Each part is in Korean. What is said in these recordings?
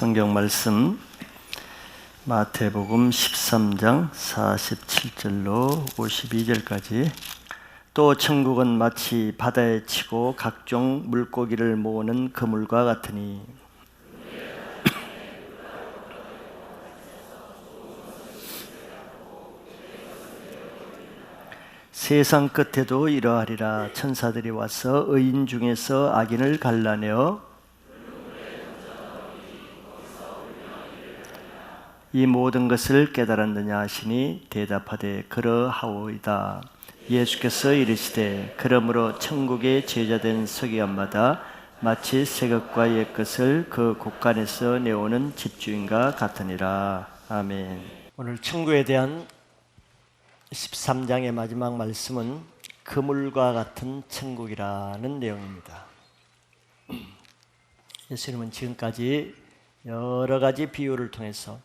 성경 말씀 마태복음 13장 47절로 52절까지. 또 천국은 마치 바다에 치고 각종 물고기를 모으는 그물과 같으니 세상 끝에도 이러하리라. 천사들이 와서 의인 중에서 악인을 갈라내어 이 모든 것을 깨달았느냐 하시니 대답하되 그러하오이다. 예수께서 이르시되 그러므로 천국의 제자된 서기관마다 마치 새 것과 옛 것을 그 곳간에서 내오는 집주인과 같으니라. 아멘. 오늘 천국에 대한 13장의 마지막 말씀은 그물과 같은 천국이라는 내용입니다. 예수님은 지금까지 여러 가지 비유를 통해서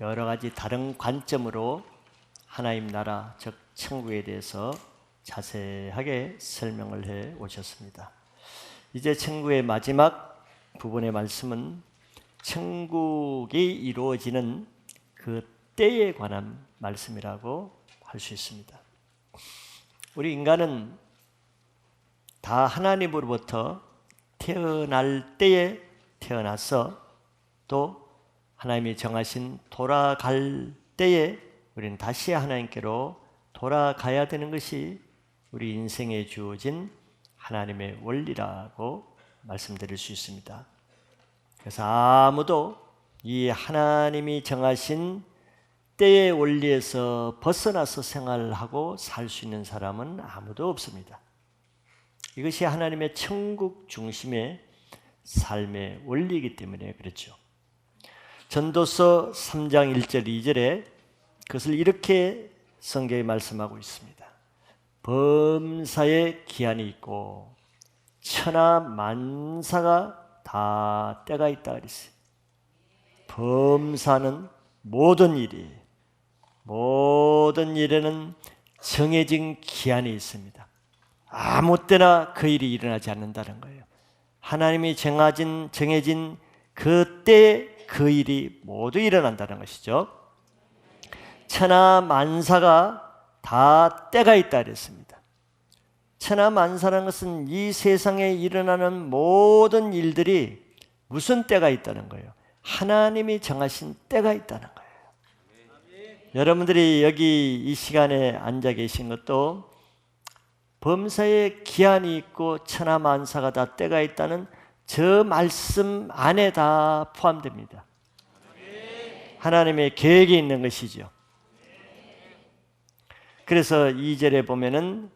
여러 가지 다른 관점으로 하나님 나라, 즉 천국에 대해서 자세하게 설명을 해 오셨습니다. 이제 천국의 마지막 부분의 말씀은 천국이 이루어지는 그 때에 관한 말씀이라고 할 수 있습니다. 우리 인간은 다 하나님으로부터 태어날 때에 태어나서 또 하나님이 정하신 돌아갈 때에 우리는 다시 하나님께로 돌아가야 되는 것이 우리 인생에 주어진 하나님의 원리라고 말씀드릴 수 있습니다. 그래서 아무도 이 하나님이 정하신 때의 원리에서 벗어나서 생활하고 살 수 있는 사람은 아무도 없습니다. 이것이 하나님의 천국 중심의 삶의 원리이기 때문에 그렇죠. 전도서 3장 1절 2절에 그것을 이렇게 성경에 말씀하고 있습니다. 범사에 기한이 있고 천하 만사가 다 때가 있다 그랬어요. 범사는 모든 일에는 정해진 기한이 있습니다. 아무 때나 그 일이 일어나지 않는다는 거예요. 하나님이 정해진 그때 그 일이 모두 일어난다는 것이죠. 천하 만사가 다 때가 있다 그랬습니다. 천하 만사라는 것은 이 세상에 일어나는 모든 일들이 무슨 때가 있다는 거예요? 하나님이 정하신 때가 있다는 거예요. 여러분들이 여기 이 시간에 앉아 계신 것도 범사에 기한이 있고 천하 만사가 다 때가 있다는 저 말씀 안에 다 포함됩니다. 하나님의 계획이 있는 것이죠. 그래서 2절에 보면은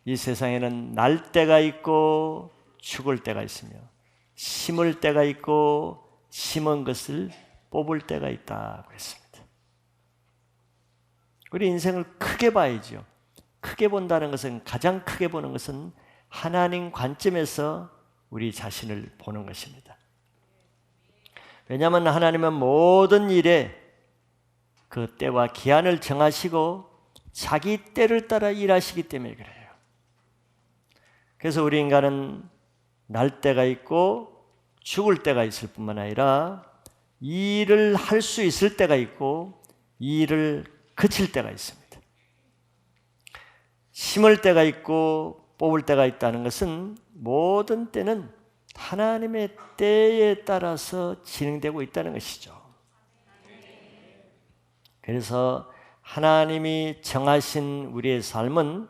이 세상에는 날 때가 있고 죽을 때가 있으며 심을 때가 있고 심은 것을 뽑을 때가 있다 그랬습니다. 우리 인생을 크게 봐야죠. 크게 본다는 것은, 가장 크게 보는 것은 하나님 관점에서 우리 자신을 보는 것입니다. 왜냐하면 하나님은 모든 일에 그 때와 기한을 정하시고 자기 때를 따라 일하시기 때문에 그래요. 그래서 우리 인간은 날 때가 있고 죽을 때가 있을 뿐만 아니라 일을 할 수 있을 때가 있고 일을 그칠 때가 있습니다. 심을 때가 있고 뽑을 때가 있다는 것은 모든 때는 하나님의 때에 따라서 진행되고 있다는 것이죠. 그래서 하나님이 정하신 우리의 삶은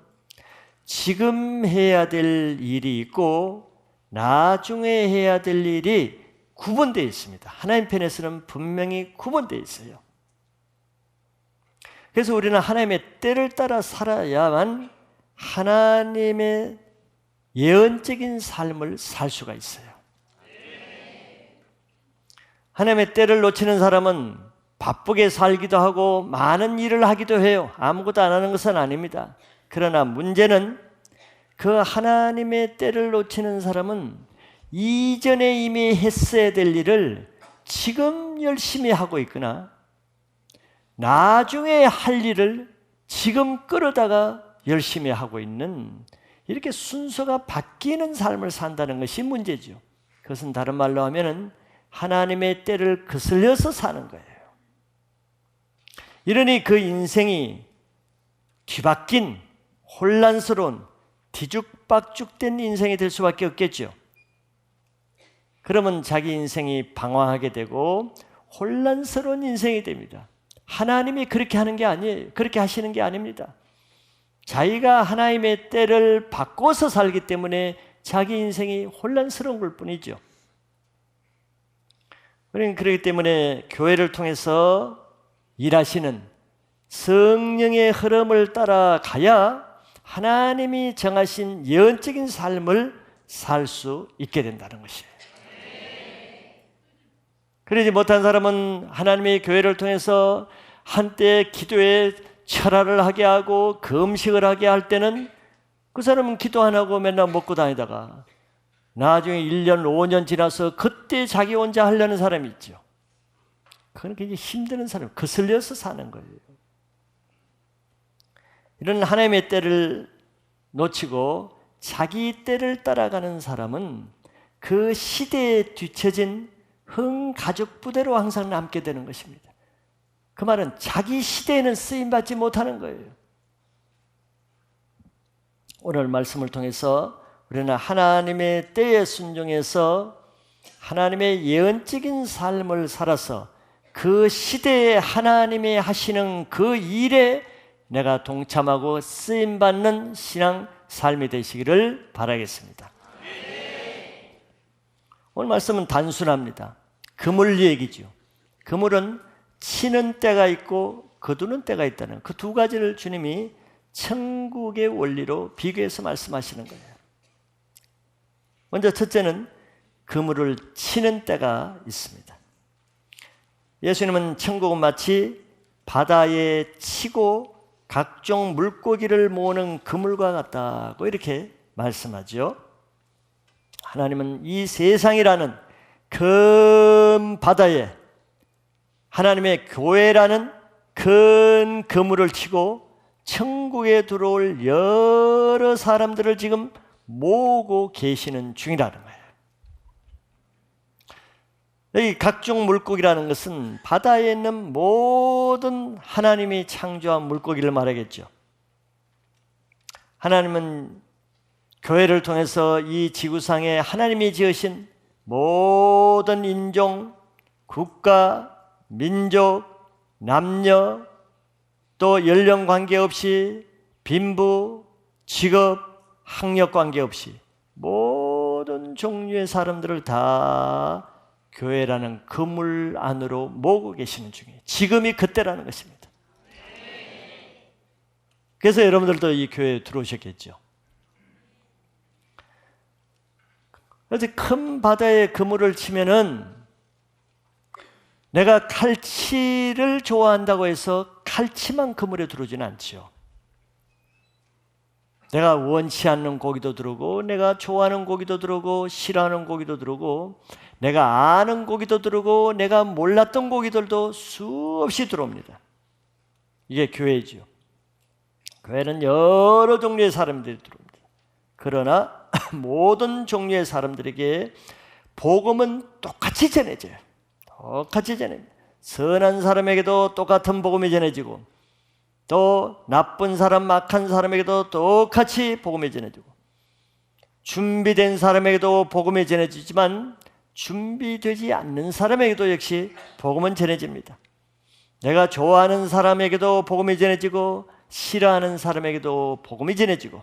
지금 해야 될 일이 있고 나중에 해야 될 일이 구분되어 있습니다. 하나님 편에서는 분명히 구분되어 있어요. 그래서 우리는 하나님의 때를 따라 살아야만 하나님의 예언적인 삶을 살 수가 있어요. 하나님의 때를 놓치는 사람은 바쁘게 살기도 하고 많은 일을 하기도 해요. 아무것도 안 하는 것은 아닙니다. 그러나 문제는 그 하나님의 때를 놓치는 사람은 이전에 이미 했어야 될 일을 지금 열심히 하고 있거나 나중에 할 일을 지금 끌어다가 열심히 하고 있는, 이렇게 순서가 바뀌는 삶을 산다는 것이 문제죠. 그것은 다른 말로 하면은 하나님의 때를 거슬려서 사는 거예요. 이러니 그 인생이 뒤바뀐 혼란스러운 뒤죽박죽된 인생이 될 수밖에 없겠죠. 그러면 자기 인생이 방황하게 되고 혼란스러운 인생이 됩니다. 하나님이 그렇게 하는 게 아니에요. 그렇게 하시는 게 아닙니다. 자기가 하나님의 때를 바꿔서 살기 때문에 자기 인생이 혼란스러운 걸 뿐이죠. 그렇기 때문에 교회를 통해서 일하시는 성령의 흐름을 따라가야 하나님이 정하신 예언적인 삶을 살 수 있게 된다는 것이에요. 그러지 못한 사람은 하나님의 교회를 통해서 한때 기도에 철화를 하게 하고 금식을 하게 할 때는 그 사람은 기도 안 하고 맨날 먹고 다니다가 나중에 1년, 5년 지나서 그때 자기 혼자 하려는 사람이 있죠. 그건 굉장히 힘드는 사람, 거슬려서 사는 거예요. 이런 하나님의 때를 놓치고 자기 때를 따라가는 사람은 그 시대에 뒤처진 흥가죽 부대로 항상 남게 되는 것입니다. 그 말은 자기 시대에는 쓰임받지 못하는 거예요. 오늘 말씀을 통해서 우리는 하나님의 때에 순종해서 하나님의 예언적인 삶을 살아서 그 시대에 하나님이 하시는 그 일에 내가 동참하고 쓰임받는 신앙 삶이 되시기를 바라겠습니다. 오늘 말씀은 단순합니다. 그물 얘기죠. 그물은 치는 때가 있고 거두는 때가 있다는 그 두 가지를 주님이 천국의 원리로 비교해서 말씀하시는 거예요. 먼저 첫째는 그물을 치는 때가 있습니다. 예수님은 천국은 마치 바다에 치고 각종 물고기를 모으는 그물과 같다고 이렇게 말씀하죠. 하나님은 이 세상이라는 큰 바다에 하나님의 교회라는 큰 그물을 치고 천국에 들어올 여러 사람들을 지금 모으고 계시는 중이라는 거예요. 여기 각종 물고기라는 것은 바다에 있는 모든 하나님이 창조한 물고기를 말하겠죠. 하나님은 교회를 통해서 이 지구상에 하나님이 지으신 모든 인종, 국가, 민족, 남녀, 또 연령 관계없이 빈부, 직업, 학력 관계없이 모든 종류의 사람들을 다 교회라는 그물 안으로 모으고 계시는 중이에요. 지금이 그때라는 것입니다. 그래서 여러분들도 이 교회에 들어오셨겠죠. 그래서 큰 바다에 그물을 치면은 내가 칼치를 좋아한다고 해서 칼치만 그물에 들어오지는 않죠. 내가 원치 않는 고기도 들어오고 내가 좋아하는 고기도 들어오고 싫어하는 고기도 들어오고 내가 아는 고기도 들어오고 내가 몰랐던 고기들도 수없이 들어옵니다. 이게 교회죠. 교회는 여러 종류의 사람들이 들어옵니다. 그러나 모든 종류의 사람들에게 복음은 똑같이 전해져요. 똑같이 전해집니다. 선한 사람에게도 똑같은 복음이 전해지고 또 나쁜 사람, 악한 사람에게도 똑같이 복음이 전해지고 준비된 사람에게도 복음이 전해지지만 준비되지 않는 사람에게도 역시 복음은 전해집니다. 내가 좋아하는 사람에게도 복음이 전해지고 싫어하는 사람에게도 복음이 전해지고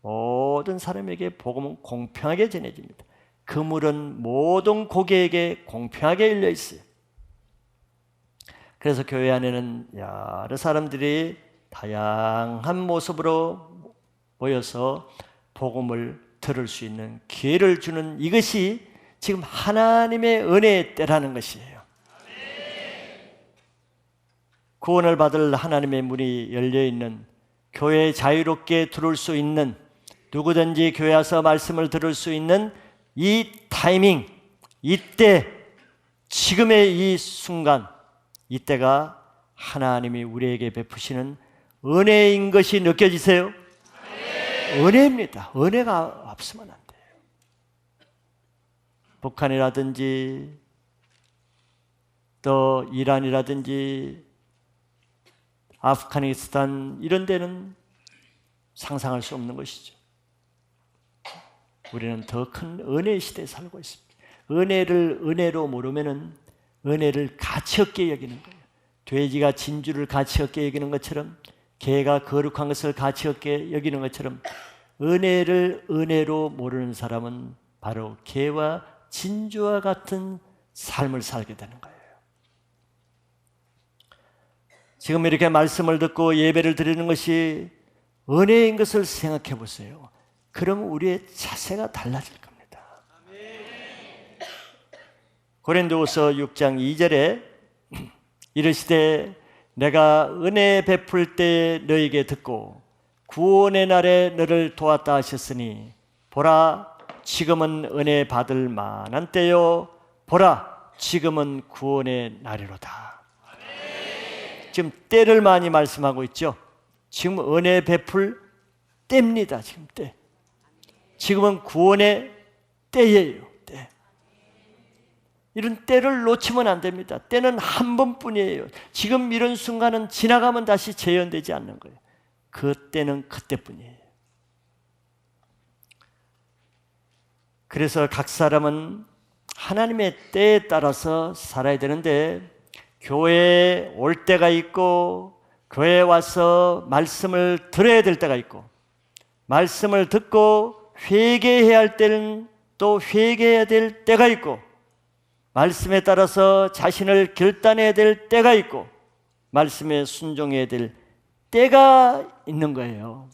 모든 사람에게 복음은 공평하게 전해집니다. 그물은 모든 고개에게 공평하게 열려 있어요. 그래서 교회 안에는 여러 사람들이 다양한 모습으로 모여서 복음을 들을 수 있는 기회를 주는 이것이 지금 하나님의 은혜의 때라는 것이에요. 구원을 받을 하나님의 문이 열려있는, 교회에 자유롭게 들어올 수 있는, 누구든지 교회 와서 말씀을 들을 수 있는 이 타이밍, 이때, 지금의 이 순간, 이때가 하나님이 우리에게 베푸시는 은혜인 것이 느껴지세요? 네. 은혜입니다. 은혜가 없으면 안 돼요. 북한이라든지 또 이란이라든지 아프가니스탄 이런 데는 상상할 수 없는 것이죠. 우리는 더 큰 은혜의 시대에 살고 있습니다. 은혜를 은혜로 모르면은 은혜를 가치 없게 여기는 거예요. 돼지가 진주를 가치 없게 여기는 것처럼, 개가 거룩한 것을 가치 없게 여기는 것처럼, 은혜를 은혜로 모르는 사람은 바로 개와 진주와 같은 삶을 살게 되는 거예요. 지금 이렇게 말씀을 듣고 예배를 드리는 것이 은혜인 것을 생각해 보세요. 그럼 우리의 자세가 달라질 겁니다. 고린도후서 6장 2절에 이르시되 내가 은혜 베풀 때 너에게 듣고 구원의 날에 너를 도왔다 하셨으니 보라 지금은 은혜 받을 만한 때요 보라 지금은 구원의 날이로다. 지금 때를 많이 말씀하고 있죠. 지금 은혜 베풀 때입니다. 지금 때. 지금은 구원의 때예요. 때. 이런 때를 놓치면 안 됩니다. 때는 한 번뿐이에요. 지금 이런 순간은 지나가면 다시 재현되지 않는 거예요. 그 때는 그때뿐이에요. 그래서 각 사람은 하나님의 때에 따라서 살아야 되는데, 교회에 올 때가 있고 교회에 와서 말씀을 들어야 될 때가 있고, 말씀을 듣고 회개해야 할 때는 또 회개해야 될 때가 있고, 말씀에 따라서 자신을 결단해야 될 때가 있고, 말씀에 순종해야 될 때가 있는 거예요.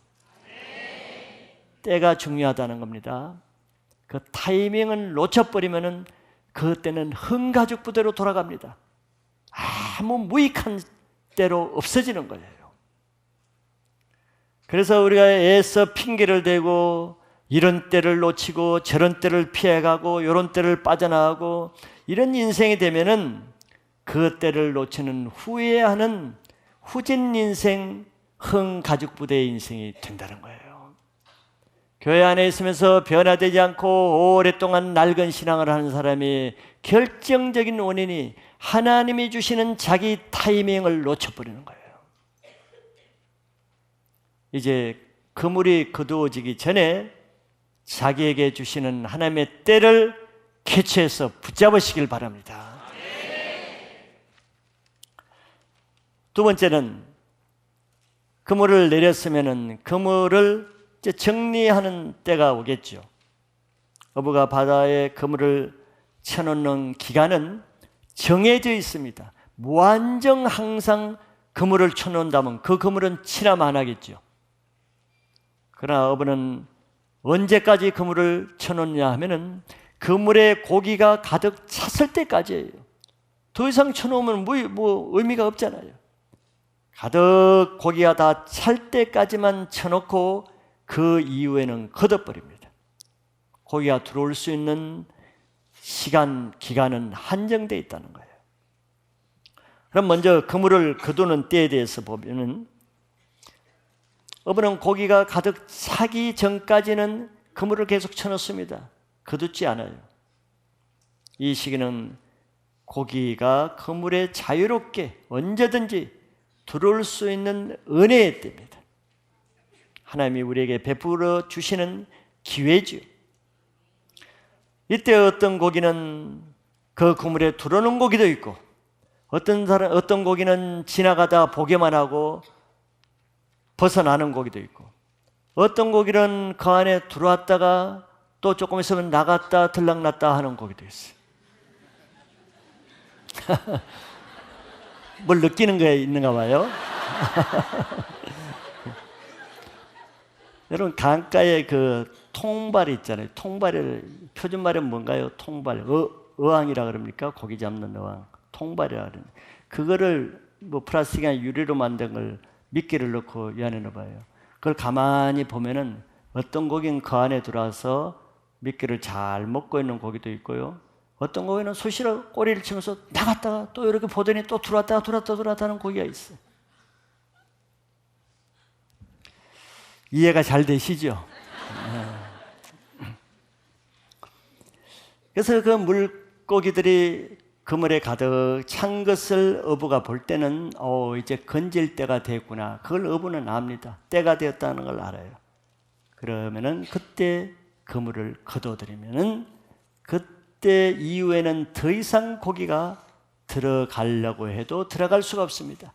때가 중요하다는 겁니다. 그 타이밍을 놓쳐버리면 그때는 흥가죽 부대로 돌아갑니다. 아무 무익한 때로 없어지는 거예요. 그래서 우리가 애써 핑계를 대고 이런 때를 놓치고 저런 때를 피해가고 이런 때를 빠져나가고 이런 인생이 되면은 그 때를 놓치는 후회하는 후진 인생, 흥가죽 부대의 인생이 된다는 거예요. 교회 안에 있으면서 변화되지 않고 오랫동안 낡은 신앙을 하는 사람이 결정적인 원인이 하나님이 주시는 자기 타이밍을 놓쳐버리는 거예요. 이제 그물이 거두어지기 전에 자기에게 주시는 하나님의 때를 캐치해서 붙잡으시길 바랍니다. 두 번째는 그물을 내렸으면 그물을 이제 정리하는 때가 오겠죠. 어부가 바다에 그물을 쳐놓는 기간은 정해져 있습니다. 무한정 항상 그물을 쳐놓는다면 그 그물은 취남 안 하겠죠. 그러나 어부는 언제까지 그물을 쳐놓느냐 하면은 그물에 고기가 가득 찼을 때까지예요. 더 이상 쳐놓으면 뭐 의미가 없잖아요. 가득 고기가 다 찰 때까지만 쳐놓고 그 이후에는 걷어버립니다. 고기가 들어올 수 있는 시간, 기간은 한정되어 있다는 거예요. 그럼 먼저 그물을 거두는 때에 대해서 보면은 어부는 고기가 가득 차기 전까지는 그물을 계속 쳐놓습니다. 거두지 않아요. 이 시기는 고기가 그물에 자유롭게 언제든지 들어올 수 있는 은혜의 때입니다. 하나님이 우리에게 베풀어 주시는 기회죠. 이때 어떤 고기는 그 그물에 들어오는 고기도 있고, 어떤 고기는 지나가다 보기만 하고 벗어나는 고기도 있고, 어떤 고기는 그 안에 들어왔다가 또 조금 있으면 나갔다 들락났다 하는 고기도 있어요. 뭘 느끼는 게 있는가 봐요. 여러분, 강가에 그 통발 있잖아요. 통발을 표준말은 뭔가요? 통발, 어항이라 그럽니까? 고기 잡는 어항, 통발이라 그러는. 그거를 뭐 플라스틱이나 유리로 만든 걸 미끼를 넣고 이 안에 넣어봐요. 그걸 가만히 보면은 어떤 고기는 그 안에 들어와서 미끼를 잘 먹고 있는 고기도 있고요. 어떤 고기는 수시로 꼬리를 치면서 나갔다가 또 이렇게 보더니 또 들어왔다가 들어왔다는 고기가 있어요. 이해가 잘 되시죠? 그래서 그 물고기들이 그물에 가득 찬 것을 어부가 볼 때는 이제 건질 때가 됐구나. 그걸 어부는 압니다. 때가 되었다는 걸 알아요. 그러면은 그때 그물을 거둬들이면은 그때 이후에는 더 이상 고기가 들어가려고 해도 들어갈 수가 없습니다.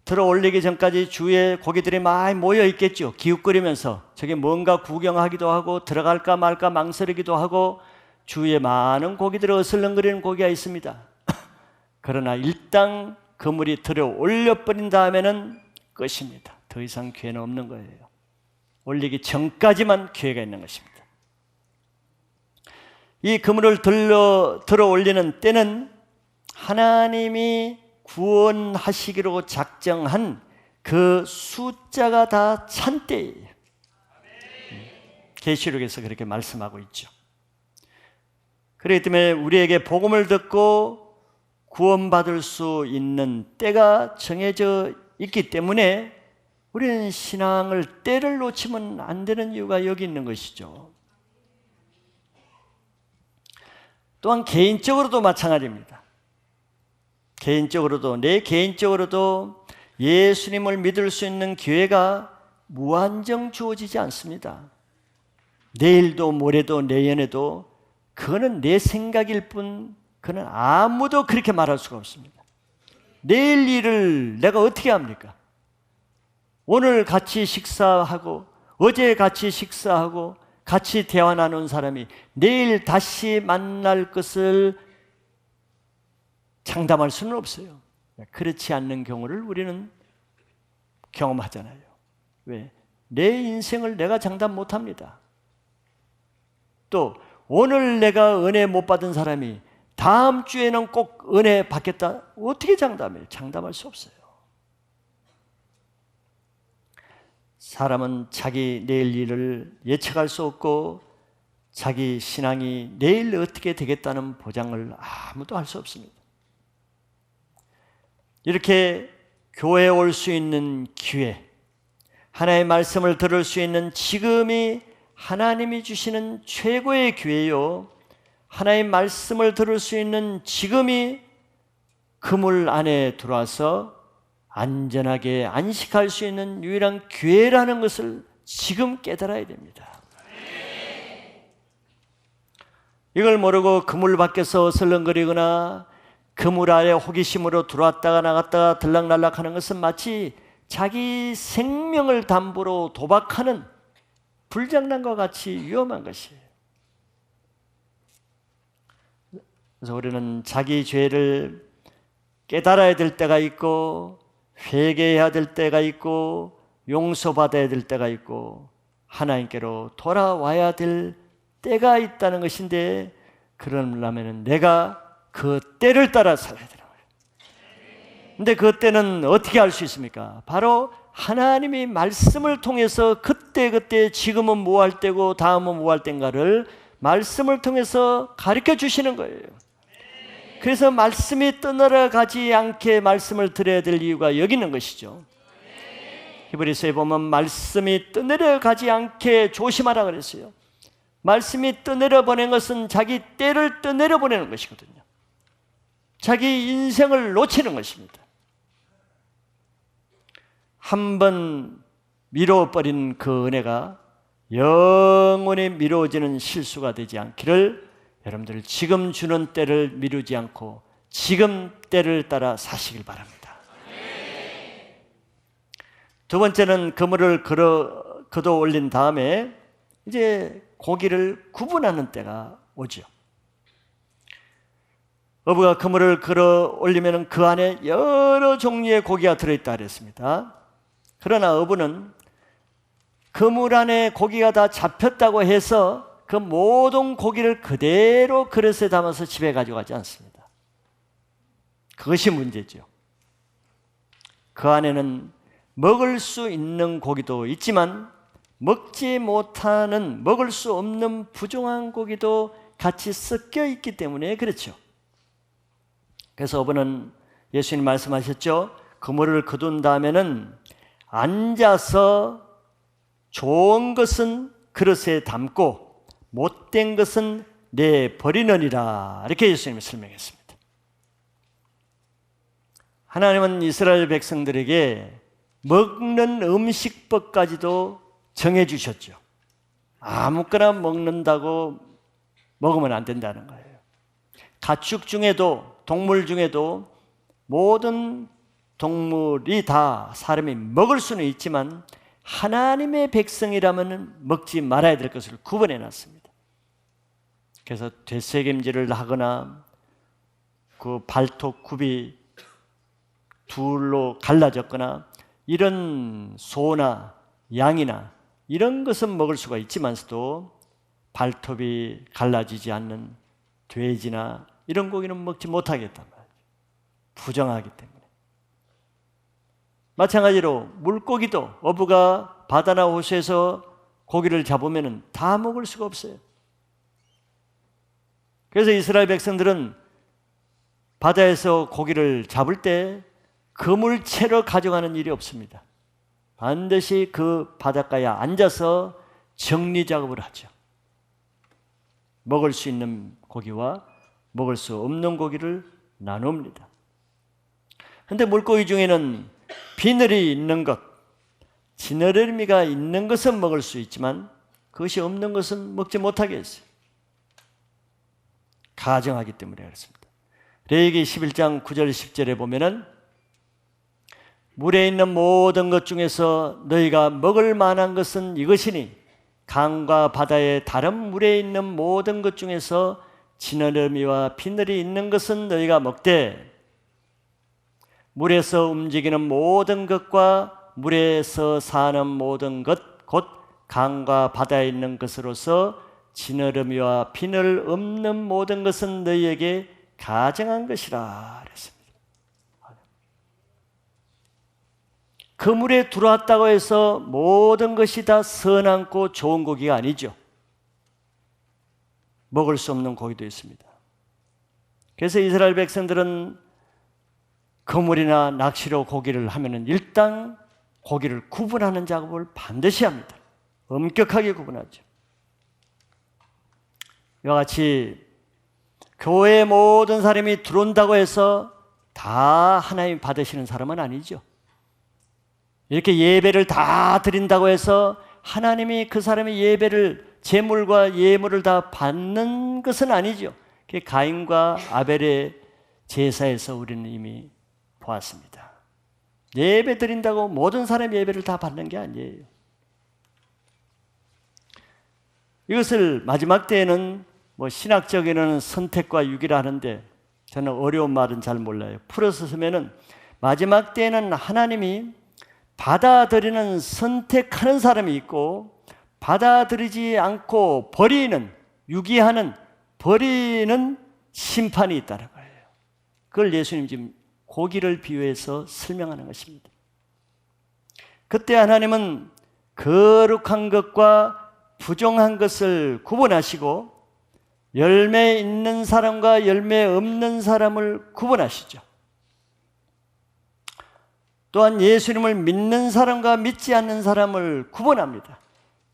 들어 올리기 전까지 주위에 고기들이 많이 모여 있겠죠. 기웃거리면서 저게 뭔가 구경하기도 하고 들어갈까 말까 망설이기도 하고 주위에 많은 고기들이 어슬렁거리는 고기가 있습니다. 그러나 일단 그물이 들어 올려버린 다음에는 끝입니다. 더 이상 기회는 없는 거예요. 올리기 전까지만 기회가 있는 것입니다. 이 그물을 들어 올리는 때는 하나님이 구원하시기로 작정한 그 숫자가 다 찬 때예요. 계시록에서 그렇게 말씀하고 있죠. 그렇기 때문에 우리에게 복음을 듣고 구원받을 수 있는 때가 정해져 있기 때문에 우리는 신앙을 때를 놓치면 안 되는 이유가 여기 있는 것이죠. 또한 개인적으로도 마찬가지입니다. 내 개인적으로도 예수님을 믿을 수 있는 기회가 무한정 주어지지 않습니다. 내일도 모레도 내년에도 그거는 내 생각일 뿐 그는 아무도 그렇게 말할 수가 없습니다. 내일 일을 내가 어떻게 합니까? 오늘 같이 식사하고 어제 같이 식사하고 같이 대화 나눈 사람이 내일 다시 만날 것을 장담할 수는 없어요. 그렇지 않는 경우를 우리는 경험하잖아요. 왜? 내 인생을 내가 장담 못합니다. 또 오늘 내가 은혜 못 받은 사람이 다음 주에는 꼭 은혜 받겠다. 어떻게 장담해요? 장담할 수 없어요. 사람은 자기 내일 일을 예측할 수 없고 자기 신앙이 내일 어떻게 되겠다는 보장을 아무도 할 수 없습니다. 이렇게 교회에 올 수 있는 기회, 하나님의 말씀을 들을 수 있는 지금이 하나님이 주시는 최고의 기회요. 하나님의 말씀을 들을 수 있는 지금이 그물 안에 들어와서 안전하게 안식할 수 있는 유일한 기회라는 것을 지금 깨달아야 됩니다. 이걸 모르고 그물 밖에서 설렁거리거나 그물 안에 호기심으로 들어왔다가 나갔다가 들락날락하는 것은 마치 자기 생명을 담보로 도박하는 불장난과 같이 위험한 것이에요. 그래서 우리는 자기 죄를 깨달아야 될 때가 있고 회개해야 될 때가 있고 용서받아야 될 때가 있고 하나님께로 돌아와야 될 때가 있다는 것인데 그러려면 내가 그 때를 따라 살아야 되는 거예요. 근데 그 때는 어떻게 알 수 있습니까? 바로 하나님이 말씀을 통해서 그때 지금은 뭐 할 때고 다음은 뭐 할 때인가를 말씀을 통해서 가르쳐 주시는 거예요. 그래서 말씀이 떠내려가지 않게 말씀을 드려야 될 이유가 여기 있는 것이죠. 히브리서에 보면 말씀이 떠내려가지 않게 조심하라 그랬어요. 말씀이 떠내려 보낸 것은 자기 때를 떠내려 보내는 것이거든요. 자기 인생을 놓치는 것입니다. 한번 미뤄버린 그 은혜가 영원히 미뤄지는 실수가 되지 않기를 여러분들 지금 주는 때를 미루지 않고 지금 때를 따라 사시길 바랍니다. 두 번째는 그물을 걷어 올린 다음에 이제 고기를 구분하는 때가 오죠. 어부가 그물을 걸어 올리면 그 안에 여러 종류의 고기가 들어있다 그랬습니다. 그러나 어부는 그물 안에 고기가 다 잡혔다고 해서 그 모든 고기를 그대로 그릇에 담아서 집에 가져가지 않습니다. 그것이 문제죠. 그 안에는 먹을 수 있는 고기도 있지만 먹지 못하는, 먹을 수 없는 부정한 고기도 같이 섞여 있기 때문에 그렇죠. 그래서 어부는 예수님 말씀하셨죠. 그물을 거둔 다음에는 앉아서 좋은 것은 그릇에 담고 못된 것은 내버리느니라, 이렇게 예수님이 설명했습니다. 하나님은 이스라엘 백성들에게 먹는 음식법까지도 정해 주셨죠. 아무거나 먹는다고 먹으면 안 된다는 거예요. 가축 중에도, 동물 중에도 모든 동물이 다 사람이 먹을 수는 있지만 하나님의 백성이라면 먹지 말아야 될 것을 구분해 놨습니다. 그래서 되새김질을 하거나 그 발톱 굽이 둘로 갈라졌거나 이런 소나 양이나 이런 것은 먹을 수가 있지만서도 발톱이 갈라지지 않는 돼지나 이런 고기는 먹지 못하겠단 말이에요. 부정하기 때문에. 마찬가지로 물고기도 어부가 바다나 호수에서 고기를 잡으면 다 먹을 수가 없어요. 그래서 이스라엘 백성들은 바다에서 고기를 잡을 때 그물채로 가져가는 일이 없습니다. 반드시 그 바닷가에 앉아서 정리 작업을 하죠. 먹을 수 있는 고기와 먹을 수 없는 고기를 나눕니다. 그런데 물고기 중에는 비늘이 있는 것, 지느러미가 있는 것은 먹을 수 있지만 그것이 없는 것은 먹지 못하게 했어요. 가정하기 때문에 그렇습니다. 레위기 11장 9절 10절에 보면은 물에 있는 모든 것 중에서 너희가 먹을 만한 것은 이것이니 강과 바다의 다른 물에 있는 모든 것 중에서 지느러미와 비늘이 있는 것은 너희가 먹되 물에서 움직이는 모든 것과 물에서 사는 모든 것, 곧 강과 바다에 있는 것으로서 지느러미와 비늘 없는 모든 것은 너희에게 가증한 것이라 그랬습니다. 그 물에 들어왔다고 해서 모든 것이 다 선하고 좋은 고기가 아니죠. 먹을 수 없는 고기도 있습니다. 그래서 이스라엘 백성들은 그물이나 낚시로 고기를 하면은 일단 고기를 구분하는 작업을 반드시 합니다. 엄격하게 구분하죠. 이와 같이 교회에 모든 사람이 들어온다고 해서 다 하나님 받으시는 사람은 아니죠. 이렇게 예배를 다 드린다고 해서 하나님이 그 사람의 예배를, 제물과 예물을 다 받는 것은 아니죠. 가인과 아벨의 제사에서 우리는 이미 보았습니다. 예배 드린다고 모든 사람이 예배를 다 받는 게 아니에요. 이것을 마지막 때에는 신학적인 선택과 유기라 하는데 저는 어려운 말은 잘 몰라요. 풀어서 쓰면은 마지막 때에는 하나님이 받아들이는, 선택하는 사람이 있고 받아들이지 않고 버리는, 유기하는, 버리는 심판이 있다는 거예요. 그걸 예수님 지금 고기를 비유해서 설명하는 것입니다. 그때 하나님은 거룩한 것과 부정한 것을 구분하시고 열매 있는 사람과 열매 없는 사람을 구분하시죠. 또한 예수님을 믿는 사람과 믿지 않는 사람을 구분합니다.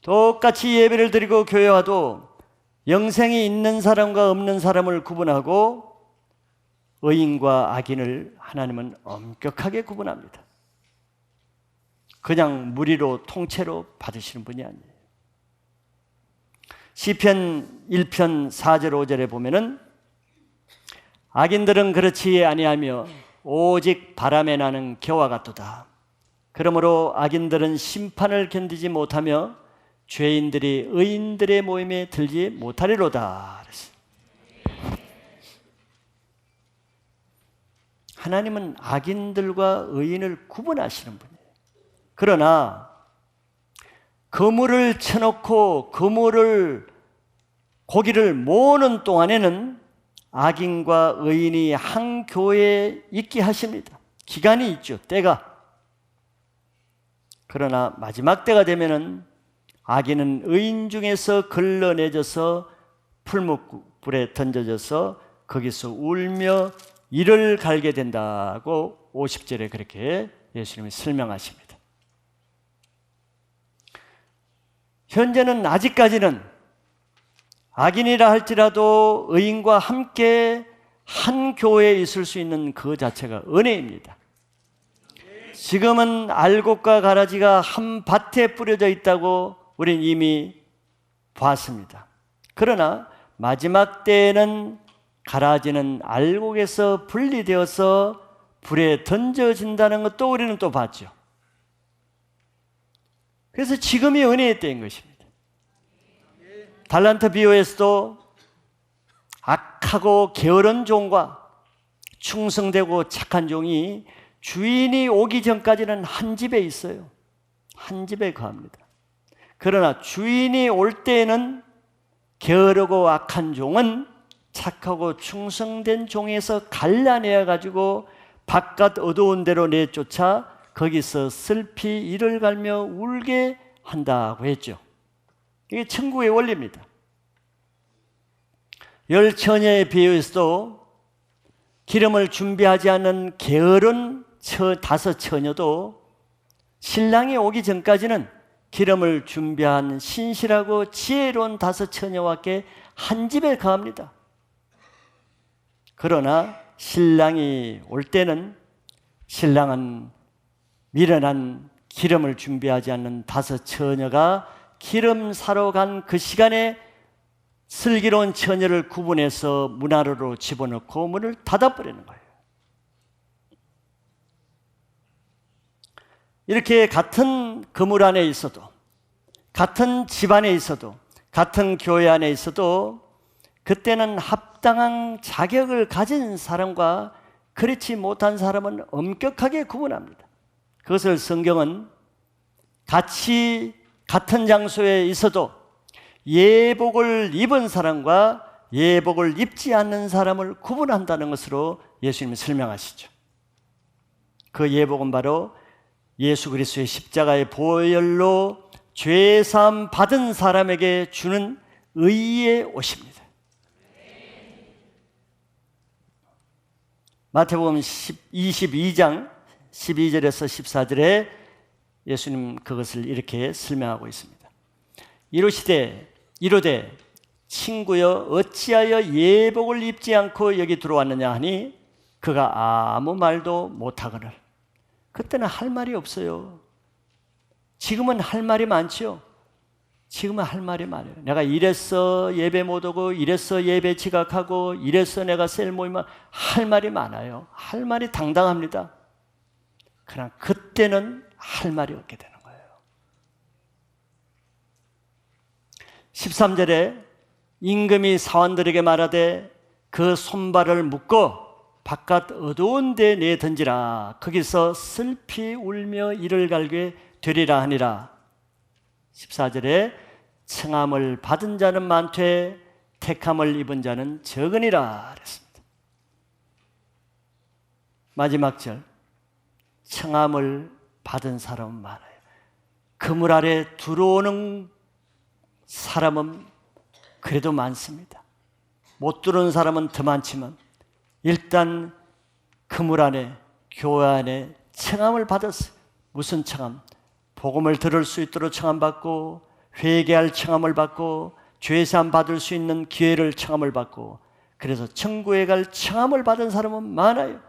똑같이 예배를 드리고 교회 와도 영생이 있는 사람과 없는 사람을 구분하고 의인과 악인을 하나님은 엄격하게 구분합니다. 그냥 무리로 통째로 받으시는 분이 아니에요. 시편 1편 4절 5절에 보면은 악인들은 그렇지 아니하며 오직 바람에 나는 겨와 같도다. 그러므로 악인들은 심판을 견디지 못하며 죄인들이 의인들의 모임에 들지 못하리로다. 하나님은 악인들과 의인을 구분하시는 분이에요. 그러나 그물을 쳐놓고 고기를 모으는 동안에는 악인과 의인이 한 교회에 있게 하십니다. 기간이 있죠, 때가. 그러나 마지막 때가 되면은 악인은 의인 중에서 걸러내져서 풀무불에 던져져서 거기서 울며 이를 갈게 된다고 50절에 그렇게 예수님이 설명하십니다. 현재는, 아직까지는 악인이라 할지라도 의인과 함께 한 교회에 있을 수 있는 그 자체가 은혜입니다. 지금은 알곡과 가라지가 한 밭에 뿌려져 있다고 우린 이미 봤습니다. 그러나 마지막 때에는 가라지는 알곡에서 분리되어서 불에 던져진다는 것도 우리는 또 봤죠. 그래서 지금이 은혜의 때인 것입니다. 달란트 비유에서도 악하고 게으른 종과 충성되고 착한 종이 주인이 오기 전까지는 한 집에 있어요. 한 집에 거합니다. 그러나 주인이 올 때에는 게으르고 악한 종은 착하고 충성된 종에서 갈라내어 가지고 바깥 어두운 데로 내쫓아 거기서 슬피 이를 갈며 울게 한다고 했죠. 이게 천국의 원리입니다. 열 처녀의 비유에서도 기름을 준비하지 않은 게으른 다섯 처녀도 신랑이 오기 전까지는 기름을 준비한 신실하고 지혜로운 다섯 처녀와 함께 한 집에 거합니다. 그러나 신랑이 올 때는 신랑은 미련한 기름을 준비하지 않는 다섯 처녀가 기름 사러 간 그 시간에 슬기로운 처녀를 구분해서 문 안으로 집어넣고 문을 닫아버리는 거예요. 이렇게 같은 그물 안에 있어도, 같은 집 안에 있어도, 같은 교회 안에 있어도 그때는 합당한 자격을 가진 사람과 그렇지 못한 사람은 엄격하게 구분합니다. 그것을 성경은 같이 같은 장소에 있어도 예복을 입은 사람과 예복을 입지 않는 사람을 구분한다는 것으로 예수님이 설명하시죠. 그 예복은 바로 예수 그리스도의 십자가의 보혈로 죄사함 받은 사람에게 주는 의의 옷입니다. 마태복음 22장 12절에서 14절에 예수님 그것을 이렇게 설명하고 있습니다. 이르되 친구여 어찌하여 예복을 입지 않고 여기 들어왔느냐 하니 그가 아무 말도 못하거늘. 그때는 할 말이 없어요. 지금은 할 말이 많죠. 지금은 할 말이 많아요. 내가 이래서 예배 못 오고 이래서 예배 지각하고 이래서 내가 셀 모임만 할 말이 많아요. 할 말이 당당합니다. 그러나 그때는 할 말이 없게 되는 거예요. 13절에 임금이 사원들에게 말하되 그 손발을 묶어 바깥 어두운 데 내던지라. 거기서 슬피 울며 이를 갈게 되리라 하니라. 14절에 청함을 받은 자는 많되 택함을 입은 자는 적으니라 그랬습니다. 마지막 절, 청함을 받은 사람은 많아요. 그물 아래 들어오는 사람은 그래도 많습니다. 못 들어오는 사람은 더 많지만 일단 그물 안에, 교회 안에 청함을 받았어요. 무슨 청함? 복음을 들을 수 있도록 청함받고, 회개할 청함을 받고, 죄사함 받을 수 있는 기회를 청함을 받고, 그래서 천국에 갈 청함을 받은 사람은 많아요.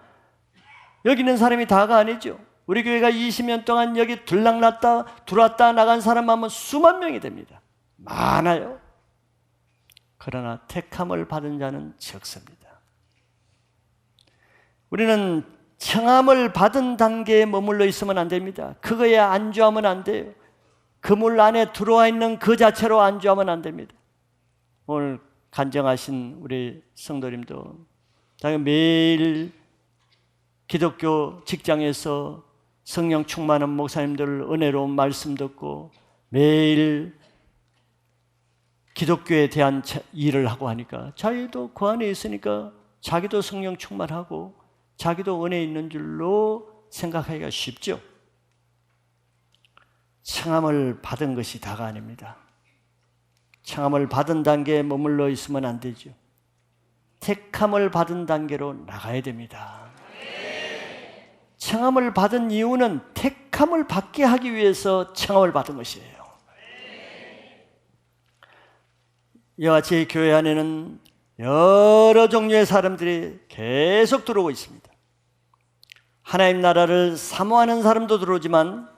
여기 있는 사람이 다가 아니죠. 우리 교회가 20년 동안 여기 들락났다 들어왔다 나간 사람 하면 수만 명이 됩니다. 많아요. 그러나 택함을 받은 자는 적습니다. 우리는 청함을 받은 단계에 머물러 있으면 안 됩니다. 그거에 안주하면 안 돼요. 그물 안에 들어와 있는 그 자체로 안주하면 안 됩니다. 오늘 간증하신 우리 성도님도 매일 기독교 직장에서 성령 충만한 목사님들 은혜로운 말씀 듣고 매일 기독교에 대한 일을 하고 하니까 자기도 그 안에 있으니까 자기도 성령 충만하고 자기도 은혜 있는 줄로 생각하기가 쉽죠. 청함을 받은 것이 다가 아닙니다. 청함을 받은 단계에 머물러 있으면 안 되죠. 택함을 받은 단계로 나가야 됩니다. 청함을 받은 이유는 택함을 받게 하기 위해서 청함을 받은 것이에요. 이와 같이 교회 안에는 여러 종류의 사람들이 계속 들어오고 있습니다. 하나님 나라를 사모하는 사람도 들어오지만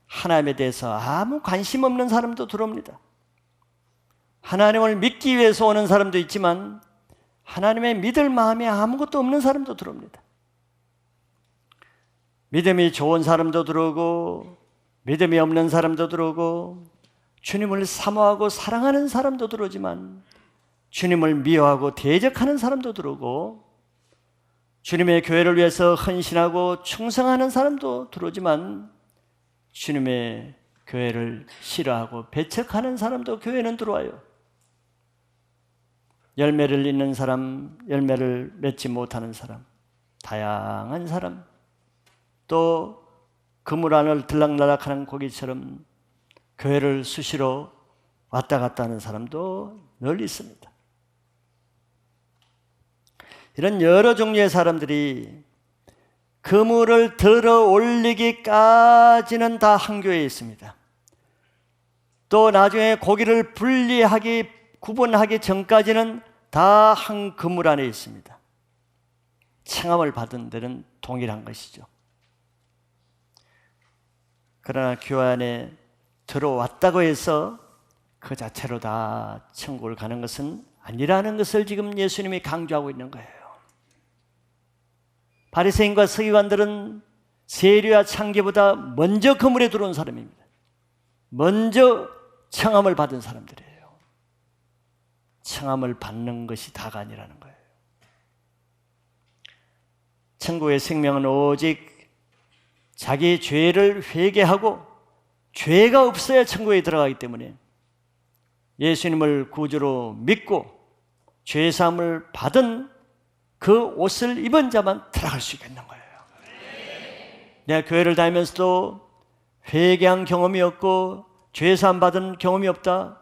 하나님에 대해서 아무 관심 없는 사람도 들어옵니다. 하나님을 믿기 위해서 오는 사람도 있지만 하나님의 믿을 마음이 아무것도 없는 사람도 들어옵니다. 믿음이 좋은 사람도 들어오고 믿음이 없는 사람도 들어오고 주님을 사모하고 사랑하는 사람도 들어오지만 주님을 미워하고 대적하는 사람도 들어오고 주님의 교회를 위해서 헌신하고 충성하는 사람도 들어오지만 주님의 교회를 싫어하고 배척하는 사람도 교회는 들어와요. 열매를 잇는 사람, 열매를 맺지 못하는 사람, 다양한 사람, 또 그물 안을 들락날락하는 고기처럼 교회를 수시로 왔다 갔다 하는 사람도 늘 있습니다. 이런 여러 종류의 사람들이 그물을 들어 올리기까지는 다 한 교회에 있습니다. 또 나중에 고기를 분리하기, 구분하기 전까지는 다 한 그물 안에 있습니다. 청함을 받은 데는 동일한 것이죠. 그러나 교회 안에 들어왔다고 해서 그 자체로 다 천국을 가는 것은 아니라는 것을 지금 예수님이 강조하고 있는 거예요. 바리새인과 서기관들은 세리와 창기보다 먼저 그물에 들어온 사람입니다. 먼저 청함을 받은 사람들이에요. 청함을 받는 것이 다가 아니라는 거예요. 천국의 생명은 오직 자기 죄를 회개하고 죄가 없어야 천국에 들어가기 때문에 예수님을 구주로 믿고 죄사함을 받은 그 옷을 입은 자만 들어갈 수 있겠는 거예요. 내가 교회를 다니면서도 회개한 경험이 없고 죄사함 받은 경험이 없다.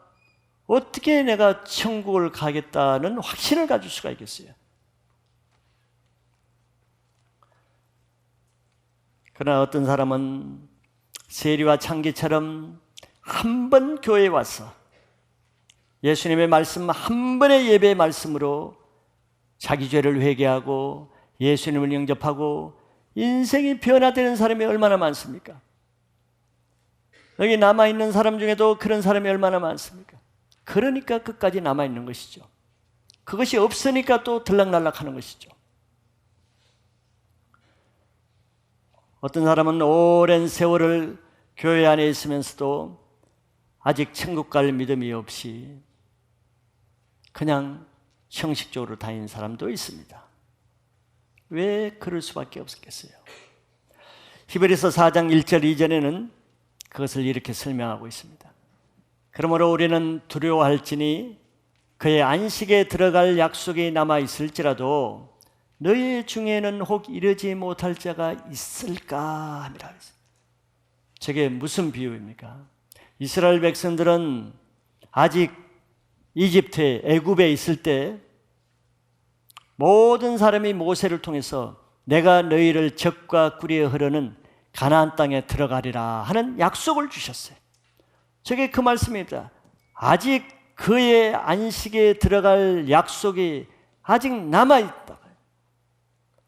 어떻게 내가 천국을 가겠다는 확신을 가질 수가 있겠어요? 그러나 어떤 사람은 세리와 창기처럼 한 번 교회에 와서 예수님의 말씀 한 번의 예배의 말씀으로 자기 죄를 회개하고 예수님을 영접하고 인생이 변화되는 사람이 얼마나 많습니까? 여기 남아있는 사람 중에도 그런 사람이 얼마나 많습니까? 그러니까 끝까지 남아있는 것이죠. 그것이 없으니까 또 들락날락하는 것이죠. 어떤 사람은 오랜 세월을 교회 안에 있으면서도 아직 천국 갈 믿음이 없이 그냥 형식적으로 다니는 사람도 있습니다. 왜 그럴 수밖에 없었겠어요? 히브리서 4장 1절 이전에는 그것을 이렇게 설명하고 있습니다. 그러므로 우리는 두려워할지니 그의 안식에 들어갈 약속이 남아있을지라도 너희 중에는 혹 이르지 못할 자가 있을까 함이라 했어요. 저게 무슨 비유입니까? 이스라엘 백성들은 아직 이집트에 애굽에 있을 때 모든 사람이 모세를 통해서 내가 너희를 적과 꿀이 흐르는 가나안 땅에 들어가리라 하는 약속을 주셨어요. 저게 그 말씀입니다. 아직 그의 안식에 들어갈 약속이 아직 남아있다.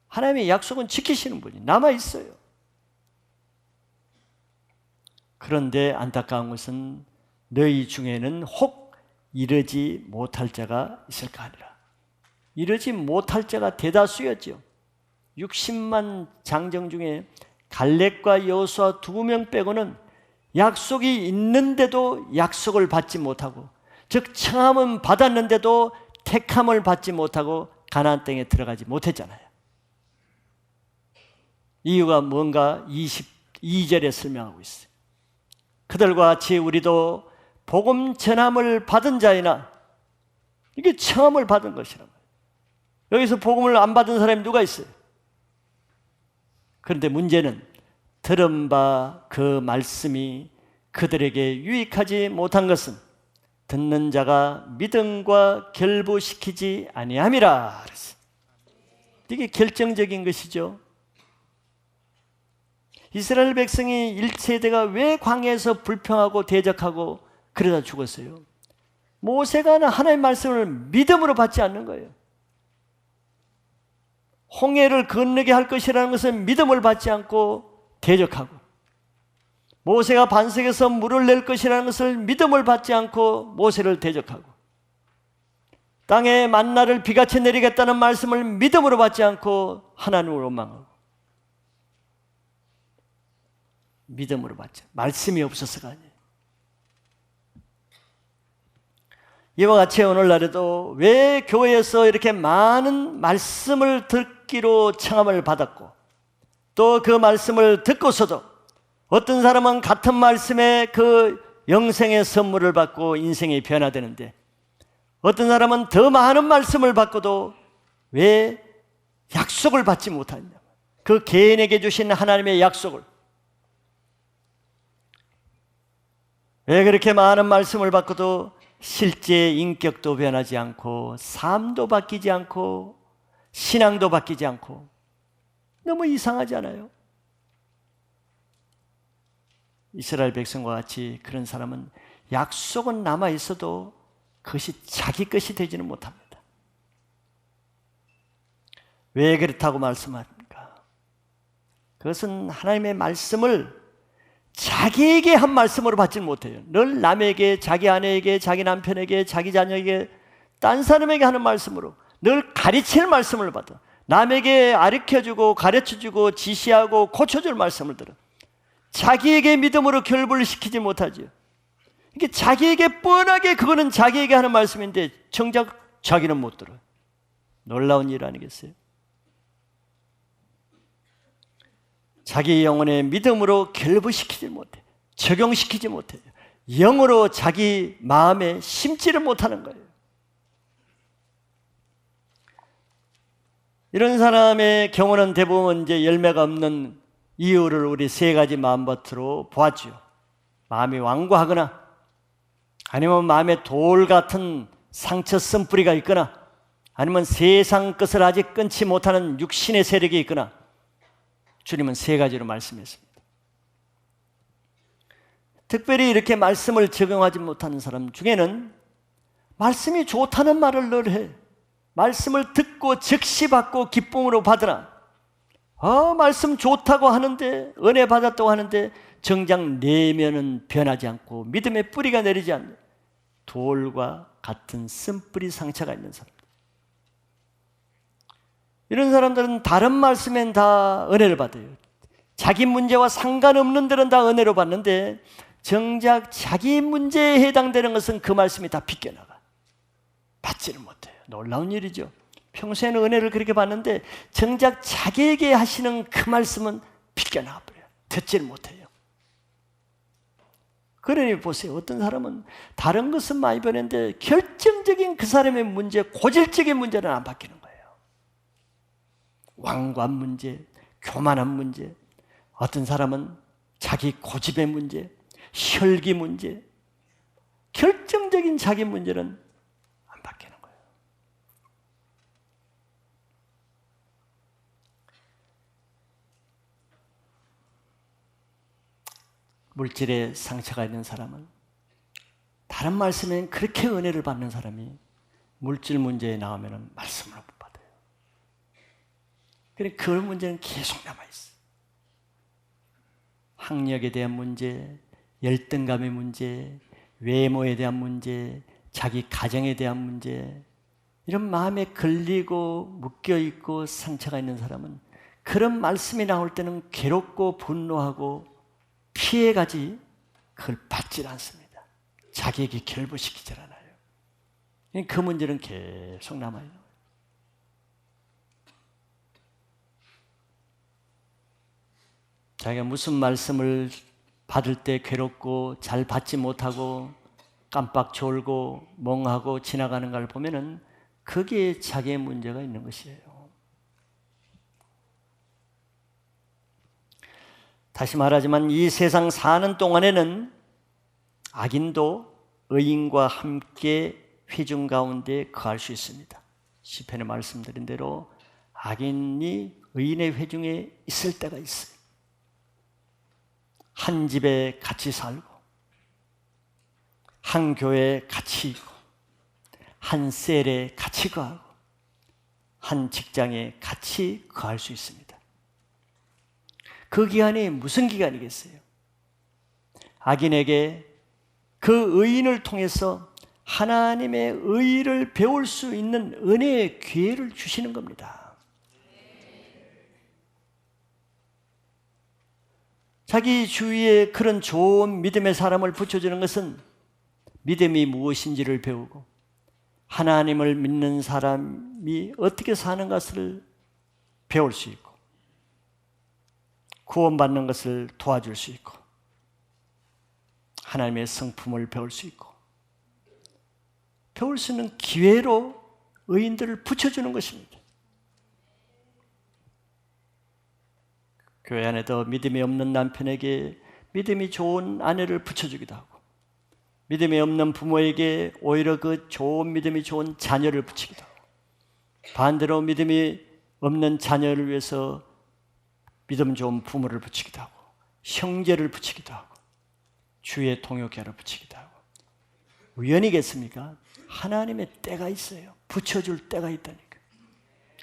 하나님의 약속은 지키시는 분이 남아있어요. 그런데 안타까운 것은 너희 중에는 혹 이르지 못할 자가 있을까 하니라. 이르지 못할 자가 대다수였죠. 60만 장정 중에 갈렙과 여호수아 2명 빼고는 약속이 있는데도 약속을 받지 못하고, 즉 청함은 받았는데도 택함을 받지 못하고 가나안 땅에 들어가지 못했잖아요. 이유가 뭔가 22절에 설명하고 있어요. 그들과 같이 우리도 복음 전함을 받은 자이나, 이게 청함을 받은 것이란 말이에요. 여기서 복음을 안 받은 사람이 누가 있어요? 그런데 문제는 들은 바 그 말씀이 그들에게 유익하지 못한 것은 듣는 자가 믿음과 결부시키지 아니함이라 그랬어요. 이게 결정적인 것이죠. 이스라엘 백성이 1세대가 왜 광야에서 불평하고 대적하고 그러다 죽었어요? 모세가 하나님의 말씀을 믿음으로 받지 않는 거예요. 홍해를 건너게 할 것이라는 것을 믿음을 받지 않고 대적하고, 모세가 반석에서 물을 낼 것이라는 것을 믿음을 받지 않고 모세를 대적하고, 땅에 만나를 비같이 내리겠다는 말씀을 믿음으로 받지 않고 하나님을 원망하고, 믿음으로 받죠. 말씀이 없어서가 아니에요. 이와 같이 오늘날에도 왜 교회에서 이렇게 많은 말씀을 듣기로 청함을 받았고, 또 그 말씀을 듣고서도 어떤 사람은 같은 말씀에 그 영생의 선물을 받고 인생이 변화되는데, 어떤 사람은 더 많은 말씀을 받고도 왜 약속을 받지 못하냐, 그 개인에게 주신 하나님의 약속을. 왜 그렇게 많은 말씀을 받고도 실제 인격도 변하지 않고 삶도 바뀌지 않고 신앙도 바뀌지 않고, 너무 이상하지 않아요? 이스라엘 백성과 같이 그런 사람은 약속은 남아있어도 그것이 자기 것이 되지는 못합니다. 왜 그렇다고 말씀합니까? 그것은 하나님의 말씀을 자기에게 한 말씀으로 받지는 못해요. 늘 남에게, 자기 아내에게, 자기 남편에게, 자기 자녀에게, 딴 사람에게 하는 말씀으로, 늘 가르치는 말씀을 받아. 남에게 가르쳐주고 가르쳐주고 지시하고 고쳐줄 말씀을 들어. 자기에게 믿음으로 결부를 시키지 못하죠. 이게 자기에게 뻔하게 그거는 자기에게 하는 말씀인데 정작 자기는 못 들어요. 놀라운 일 아니겠어요? 자기 영혼의 믿음으로 결부시키지 못해요. 적용시키지 못해요. 영으로 자기 마음에 심지를 못하는 거예요. 이런 사람의 경우는 대부분 이제 열매가 없는 이유를 우리 세 가지 마음밭으로 보았죠. 마음이 완고하거나, 아니면 마음에 돌 같은 상처 쓴뿌리가 있거나, 아니면 세상 것을 아직 끊지 못하는 육신의 세력이 있거나, 주님은 세 가지로 말씀했습니다. 특별히 이렇게 말씀을 적용하지 못하는 사람 중에는 말씀이 좋다는 말을 늘 해. 말씀을 듣고 즉시 받고 기쁨으로 받으라. 말씀 좋다고 하는데, 은혜 받았다고 하는데 정작 내면은 변하지 않고 믿음의 뿌리가 내리지 않는 돌과 같은 쓴뿌리 상처가 있는 사람. 이런 사람들은 다른 말씀엔 다 은혜를 받아요. 자기 문제와 상관없는 데는 다 은혜로 받는데, 정작 자기 문제에 해당되는 것은 그 말씀이 다 비껴나가. 받지를 못해요. 놀라운 일이죠. 평소에는 은혜를 그렇게 받는데 정작 자기에게 하시는 그 말씀은 비껴나가 버려요. 듣지를 못해요. 그러니 보세요. 어떤 사람은 다른 것은 많이 변했는데 결정적인 그 사람의 문제, 고질적인 문제는 안 바뀌는 거예요. 완고한 문제, 교만한 문제, 어떤 사람은 자기 고집의 문제, 혈기 문제, 결정적인 자기 문제는 안 바뀌는 거예요. 물질에 상처가 있는 사람은, 다른 말씀엔 그렇게 은혜를 받는 사람이 물질 문제에 나오면 말씀을 못 받아요. 그러니까 그 문제는 계속 남아있어요. 학력에 대한 문제, 열등감의 문제, 외모에 대한 문제, 자기 가정에 대한 문제, 이런 마음에 걸리고 묶여있고 상처가 있는 사람은 그런 말씀이 나올 때는 괴롭고 분노하고 피해가지 그걸 받질 않습니다. 자기에게 결부시키질 않아요. 그 문제는 계속 남아요. 자기가 무슨 말씀을 받을 때 괴롭고 잘 받지 못하고 깜빡 졸고 멍하고 지나가는 걸 보면은 그게 자기의 문제가 있는 것이에요. 다시 말하지만 이 세상 사는 동안에는 악인도 의인과 함께 회중 가운데 거할 수 있습니다. 시편에 말씀드린 대로 악인이 의인의 회중에 있을 때가 있어요. 한 집에 같이 살고, 한 교회에 같이 있고, 한 셀에 같이 거하고, 한 직장에 같이 거할 수 있습니다. 그 기간이 무슨 기간이겠어요? 악인에게 그 의인을 통해서 하나님의 의를 배울 수 있는 은혜의 기회를 주시는 겁니다. 자기 주위에 그런 좋은 믿음의 사람을 붙여주는 것은 믿음이 무엇인지를 배우고 하나님을 믿는 사람이 어떻게 사는 것을 배울 수 있고 구원받는 것을 도와줄 수 있고 하나님의 성품을 배울 수 있고 배울 수 있는 기회로 의인들을 붙여주는 것입니다. 교회 안에도 믿음이 없는 남편에게 믿음이 좋은 아내를 붙여주기도 하고 믿음이 없는 부모에게 오히려 그 좋은 믿음이 좋은 자녀를 붙이기도 하고 반대로 믿음이 없는 자녀를 위해서 믿음 좋은 부모를 붙이기도 하고 형제를 붙이기도 하고 주의 동역자를 붙이기도 하고 우연이겠습니까? 하나님의 때가 있어요. 붙여줄 때가 있다니까.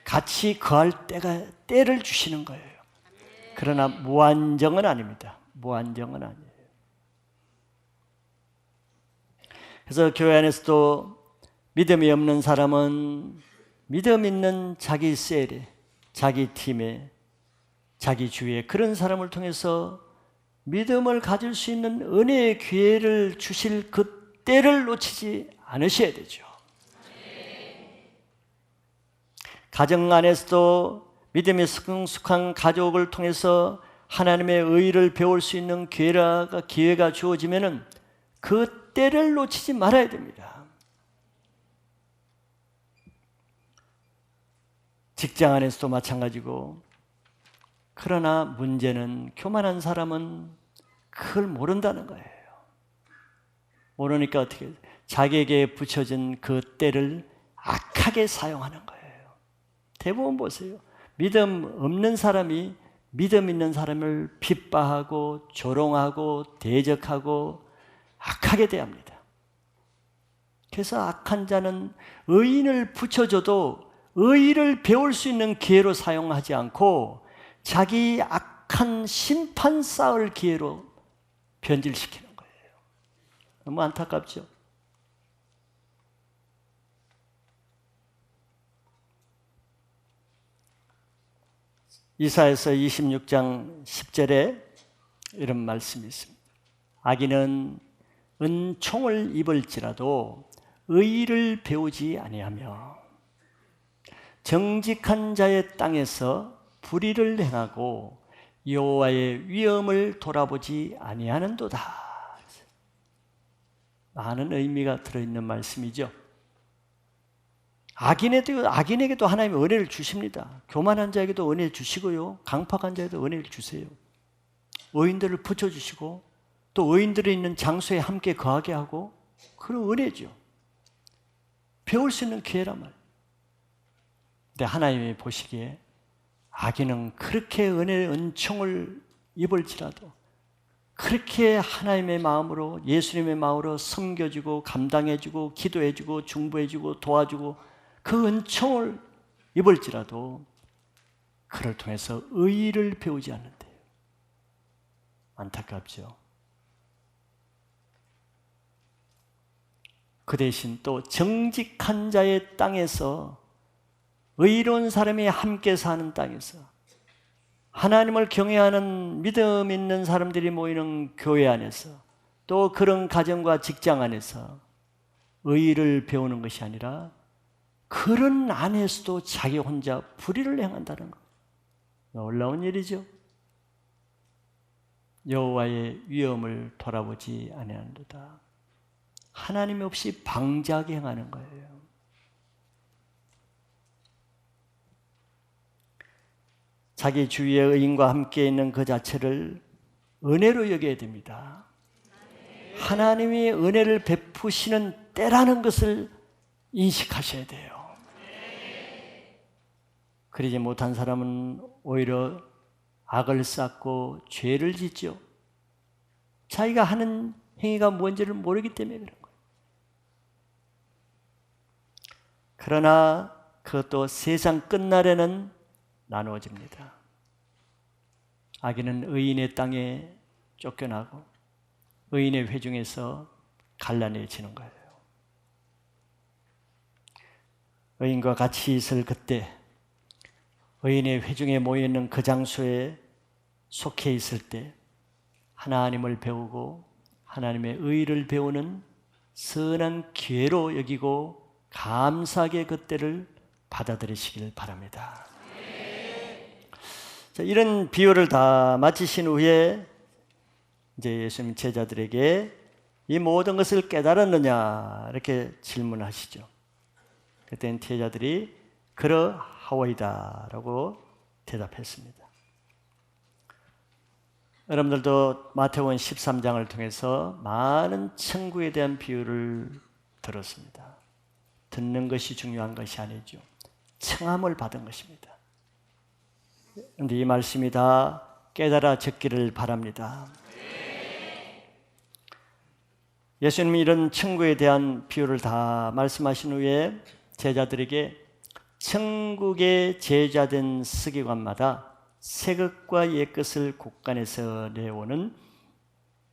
같이 거할 때를 주시는 거예요. 그러나 무한정은 아닙니다. 무한정은 아니에요. 그래서 교회 안에서도 믿음이 없는 사람은 믿음 있는 자기 셀에, 자기 팀에, 자기 주위에 그런 사람을 통해서 믿음을 가질 수 있는 은혜의 기회를 주실 그 때를 놓치지 않으셔야 되죠. 가정 안에서도 믿음이 성숙한 가족을 통해서 하나님의 의를 배울 수 있는 기회가 주어지면은 그 때를 놓치지 말아야 됩니다. 직장 안에서도 마찬가지고 그러나 문제는 교만한 사람은 그걸 모른다는 거예요. 모르니까 어떻게 해요? 자기에게 붙여진 그 때를 악하게 사용하는 거예요. 대부분 보세요. 믿음 없는 사람이 믿음 있는 사람을 핍박하고 조롱하고 대적하고 악하게 대합니다. 그래서 악한 자는 의인을 붙여줘도 의의를 배울 수 있는 기회로 사용하지 않고 자기 악한 심판 쌓을 기회로 변질시키는 거예요. 너무 안타깝죠? 이사야서 26장 10절에 이런 말씀이 있습니다. 악인은 은총을 입을지라도 의의를 배우지 아니하며 정직한 자의 땅에서 불의를 행하고 여호와의 위엄을 돌아보지 아니하는도다. 많은 의미가 들어있는 말씀이죠. 악인에게도 하나님이 은혜를 주십니다. 교만한 자에게도 은혜를 주시고요. 강팍한 자에게도 은혜를 주세요. 의인들을 붙여주시고 또 의인들이 있는 장소에 함께 거하게 하고 그런 은혜죠. 배울 수 있는 기회란 말이에요. 근데 하나님이 보시기에 악인은 그렇게 은총을 입을지라도 그렇게 하나님의 마음으로 예수님의 마음으로 섬겨주고 감당해주고 기도해주고 중보해주고 도와주고 그 은총을 입을지라도 그를 통해서 의의를 배우지 않는데요. 안타깝죠. 그 대신 또 정직한 자의 땅에서 의로운 사람이 함께 사는 땅에서 하나님을 경외하는 믿음 있는 사람들이 모이는 교회 안에서 또 그런 가정과 직장 안에서 의의를 배우는 것이 아니라 그런 안에서도 자기 혼자 불의를 행한다는 것. 놀라운 일이죠. 여호와의 위엄을 돌아보지 아니하는도다. 하나님 없이 방자하게 행하는 거예요. 자기 주위의 의인과 함께 있는 그 자체를 은혜로 여겨야 됩니다. 하나님이 은혜를 베푸시는 때라는 것을 인식하셔야 돼요. 그러지 못한 사람은 오히려 악을 쌓고 죄를 짓죠. 자기가 하는 행위가 뭔지를 모르기 때문에 그런 거예요. 그러나 그것도 세상 끝날에는 나누어집니다. 악인은 의인의 땅에 쫓겨나고 의인의 회중에서 갈라내지는 거예요. 의인과 같이 있을 그때, 의인의 회중에 모여있는 그 장소에 속해 있을 때 하나님을 배우고 하나님의 의를 배우는 선한 기회로 여기고 감사하게 그때를 받아들이시길 바랍니다. 자, 이런 비유를 다 마치신 후에 이제 예수님 제자들에게 이 모든 것을 깨달았느냐 이렇게 질문하시죠. 그때는 제자들이 그러하오이다 라고 대답했습니다. 여러분들도 마태복음 13장을 통해서 많은 천국에 대한 비유를 들었습니다. 듣는 것이 중요한 것이 아니죠. 청함을 받은 것입니다. 그런데 이 말씀이 다 깨달아 적기를 바랍니다. 예수님이 이런 천국에 대한 비유를 다 말씀하신 후에 제자들에게 천국의 제자된 서기관마다 새 것과 옛 것을 곳간에서 내오는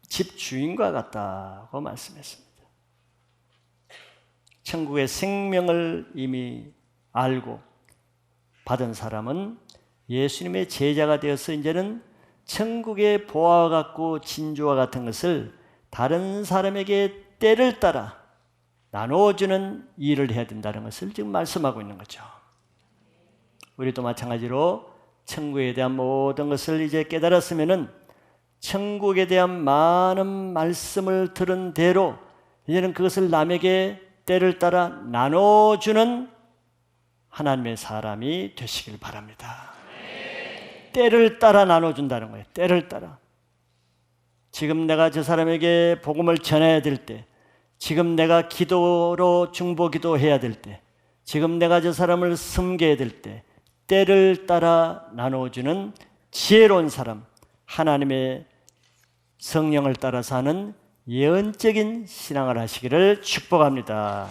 집주인과 같다고 말씀했습니다. 천국의 생명을 이미 알고 받은 사람은 예수님의 제자가 되어서 이제는 천국의 보화와 같고 진주와 같은 것을 다른 사람에게 때를 따라 나눠주는 일을 해야 된다는 것을 지금 말씀하고 있는 거죠. 우리도 마찬가지로 천국에 대한 모든 것을 이제 깨달았으면은 천국에 대한 많은 말씀을 들은 대로 이제는 그것을 남에게 때를 따라 나눠주는 하나님의 사람이 되시길 바랍니다. 때를 따라 나눠준다는 거예요. 때를 따라. 지금 내가 저 사람에게 복음을 전해야 될 때, 지금 내가 기도로 중보기도해야 될 때, 지금 내가 저 사람을 섬겨야 될 때, 때를 따라 나눠주는 지혜로운 사람, 하나님의 성령을 따라 사는 예언적인 신앙을 하시기를 축복합니다.